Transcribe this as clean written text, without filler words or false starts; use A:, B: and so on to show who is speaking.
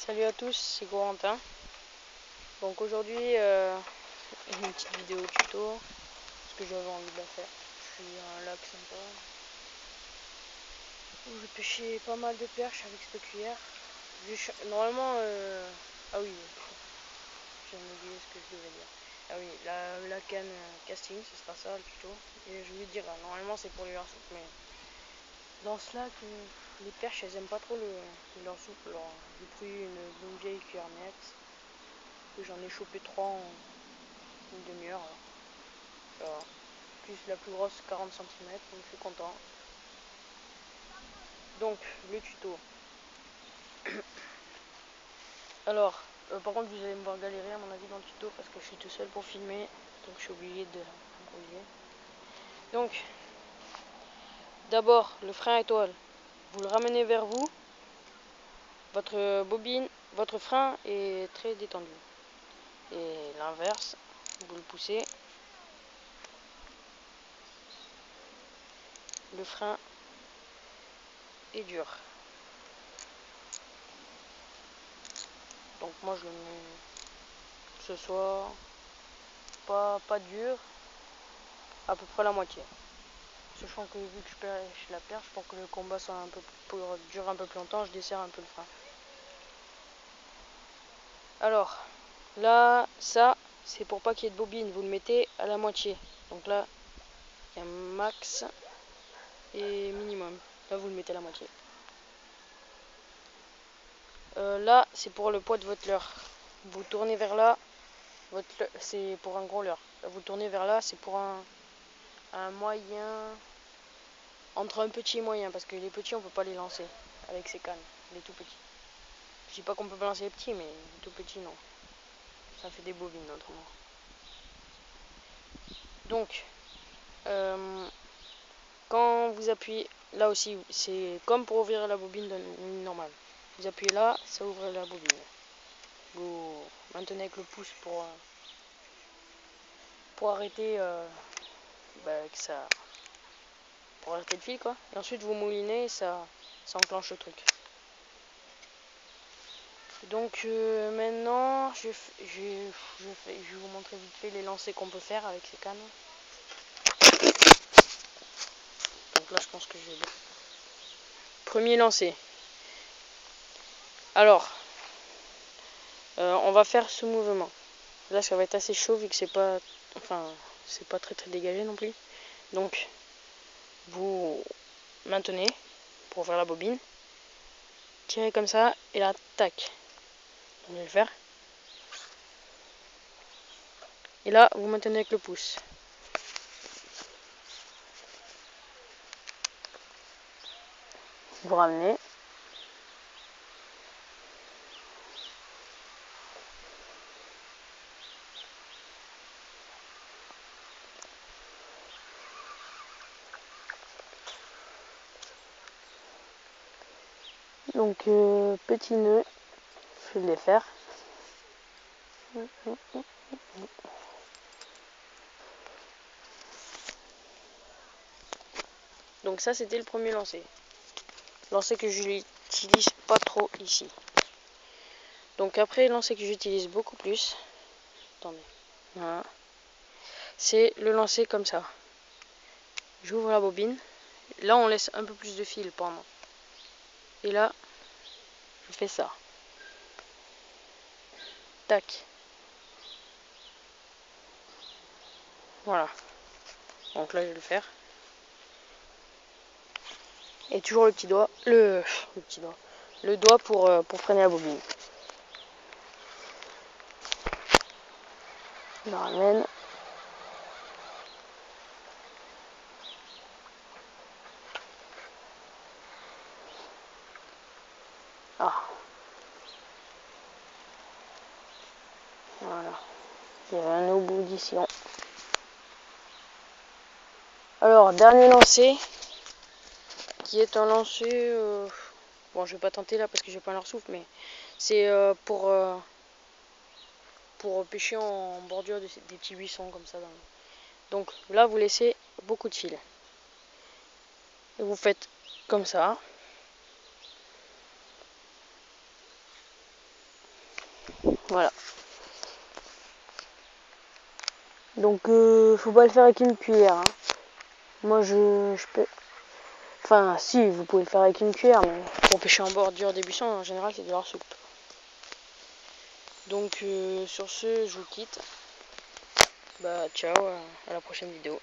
A: Salut à tous, c'est Corentin. Donc aujourd'hui, une petite vidéo tuto, parce que j'avais envie de la faire. Je suis à un lac sympa, où j'ai pêché pas mal de perches avec cette cuillère. Normalement, ah oui, j'ai oublié ce que je devais dire. Ah oui, la canne casting, ce sera ça le tuto. Et je voulais dire, normalement c'est pour les leurres souples, mais dans ce lac, les perches elles aiment pas trop le leurre souple. Alors j'ai pris une bonne vieille cuillère nette, que j'en ai chopé 3 en une demi-heure. Ça va. Plus la plus grosse 40 cm, donc je suis content. Donc le tuto. Alors, par contre vous allez me voir galérer à mon avis dans le tuto parce que je suis tout seul pour filmer, donc je suis obligé de improviser. Donc, d'abord le frein à étoile, vous le ramenez vers vous, votre bobine, votre frein est très détendu. Et l'inverse, vous le poussez, le frein est dur. Donc moi je le mets que ce soit pas dur, à peu près la moitié. Sachant que vu que je pêche la perche, pour que le combat soit dure un peu plus longtemps, je desserre un peu le frein. Alors, là, ça, c'est pour pas qu'il y ait de bobine, vous le mettez à la moitié. Donc là, il y a max et minimum. Là, vous le mettez à la moitié. Là, c'est pour le poids de votre leurre. Vous tournez vers là, c'est pour un gros leurre. Là, vous tournez vers là, c'est pour un moyen, entre un petit et moyen, parce que les petits, on peut pas les lancer avec ces cannes, les tout petits. Je dis pas qu'on peut pas lancer les petits, mais les tout petits, non. Ça fait des bobines, autrement. Donc, quand vous appuyez, là aussi, c'est comme pour ouvrir la bobine normale. Vous appuyez là, ça ouvre la bobine. Vous maintenez avec le pouce pour arrêter, pour arrêter le fil, quoi. Et ensuite, vous moulinez, et ça enclenche le truc. Donc maintenant, je vais vous montrer vite fait les lancers qu'on peut faire avec ces cannes. Donc là, je pense que je vais... Premier lancer. Alors, on va faire ce mouvement. Là, ça va être assez chaud vu que c'est pas, c'est pas très dégagé non plus. Donc, vous maintenez pour faire la bobine, tirez comme ça et là, tac. On va le faire. Et là, vous maintenez avec le pouce. Vous ramenez. Donc, petit nœud, je vais les faire. Donc ça, c'était le premier lancer. Lancer que je n'utilise pas trop ici. Donc après, lancer que j'utilise beaucoup plus. Attendez. Voilà. C'est le lancer comme ça. J'ouvre la bobine. Là, on laisse un peu plus de fil pendant. Et là, je fais ça. Tac. Voilà. Donc là, je vais le faire. Et toujours le petit doigt. Le doigt pour freiner la bobine. Je la ramène. Ah. Voilà. Il y a un au bout d'ici. Alors, dernier lancer. Qui est un lancer... bon, je vais pas tenter là parce que j'ai pas leur souffle, mais c'est pour pêcher en bordure des petits buissons comme ça. Donc là, vous laissez beaucoup de fil. Et vous faites comme ça. Voilà. Donc faut pas le faire avec une cuillère. Hein. Moi je peux. Enfin si, vous pouvez le faire avec une cuillère, mais pour pêcher en bordure des buissons, en général c'est de leur soupe. Donc sur ce, je vous quitte. Bah ciao, à la prochaine vidéo.